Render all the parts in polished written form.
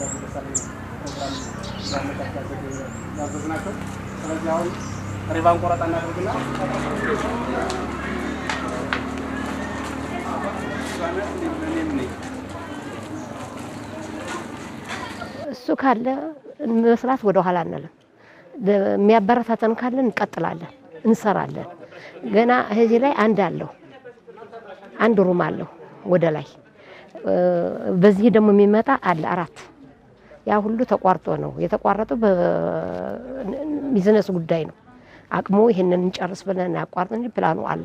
ፕሮግራም ያመጣጣቸው ያዘዝናቸው ስለዚህ አሁን ሪቫን ቆራጣ እናደርግና እሱ ካለ መስራት ወደ ኋላ አንልም። የሚያበረታተን ካለ እንቀጥላለን፣ እንሰራለን። ገና እዚህ ላይ አንድ ሩም አለው ወደ ላይ በዚህ ደግሞ የሚመጣ አለ 4 ያ ሁሉ ተቋርጦ ነው የተቋረጠው። በቢዝነስ ጉዳይ ነው። አቅሙ ይሄንን እንጨርስ ብለን ያቋርጥን ፕላኑ አለ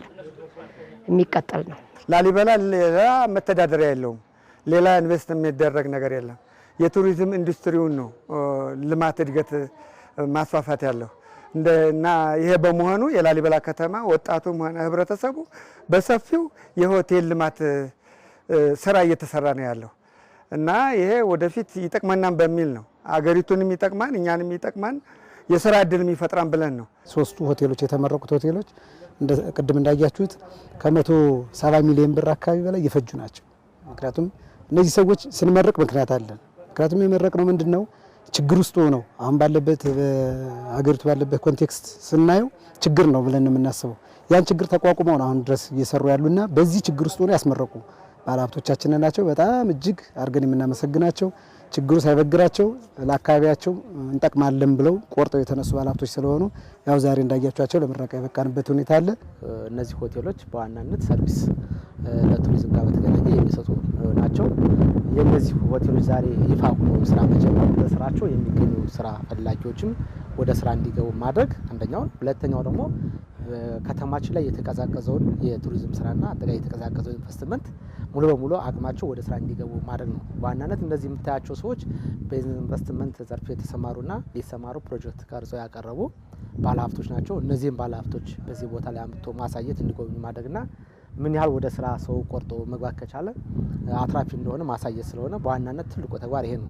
የሚቀጥል ነው። ላሊበላ ሌላ መተዳደሪያ የለውም። ሌላ ኢንቨስት የሚደረግ ነገር የለም። የቱሪዝም ኢንዱስትሪውን ነው ልማት እድገት ማስፋፋት ያለው እና ይሄ በመሆኑ የላሊበላ ከተማ ወጣቱም ሆነ ህብረተሰቡ በሰፊው የሆቴል ልማት ስራ እየተሰራ ነው ያለው እና ይሄ ወደፊት ይጠቅመናል በሚል ነው አገሪቱንም ይጠቅማን እኛንም ይጠቅማን የሥራ ዕድልም ይፈጥራን ብለን ነው። 3ቱ ሆቴሎች የተመረቁት ሆቴሎች ቅድም እንዳያችሁት ከ170 ሚሊዮን ብር አካባቢ በላይ የፈጁ ናቸው። ምክንያቱም እነዚህ ሰዎች ስንመረቅ ምክንያት አለን። ምክንያቱም የመረቅነው ምንድነው ችግር ውስጥ ሆነው አሁን ባለበት በአገሪቱ ባለበት ኮንቴክስት ስናየው ችግር ነው ብለን የምናስበው ያን ችግር ተቋቁመው ነው አሁን ድረስ እየሰሩ ያሉና በዚህ ችግር ውስጥ ሆነው ያስመረቁ ባለሀብቶቻችን ናቸው። በጣም እጅግ አድርገን የምናመሰግናቸው ችግሩ ሳይበግራቸው ለአካባቢያቸው እንጠቅማለን ብለው ቆርጠው የተነሱ ባለሀብቶች ስለሆኑ ያው ዛሬ እንዳያችኋቸው ለምረቃ የበቃንበት ሁኔታ አለ። እነዚህ ሆቴሎች በዋናነት ሰርቪስ ለቱሪዝም ጋር በተገናኘ የሚሰጡ ናቸው። የነዚህ ሆቴሎች ዛሬ ይፋ ሆኖ ስራ መጀመር በስራቸው የሚገኙ ስራ ፈላጊዎችም ወደ ስራ እንዲገቡ ማድረግ አንደኛው፣ ሁለተኛው ደግሞ ከተማችን ላይ የተቀዛቀዘውን የቱሪዝም ስራና አጠቃላይ የተቀዛቀዘው ኢንቨስትመንት ሙሉ በሙሉ አቅማቸው ወደ ስራ እንዲገቡ ማድረግ ነው። በዋናነት እነዚህ የምታያቸው ሰዎች በኢንቨስትመንት ዘርፍ የተሰማሩና ሊሰማሩ ፕሮጀክት ቀርጸው ያቀረቡ ባለሀብቶች ናቸው። እነዚህም ባለሀብቶች በዚህ ቦታ ላይ አምጥቶ ማሳየት እንዲጎበኙ ማድረግና ምን ያህል ወደ ስራ ሰው ቆርጦ መግባት ከቻለ አትራፊ እንደሆነ ማሳየት ስለሆነ በዋናነት ትልቁ ተግባር ይሄ ነው።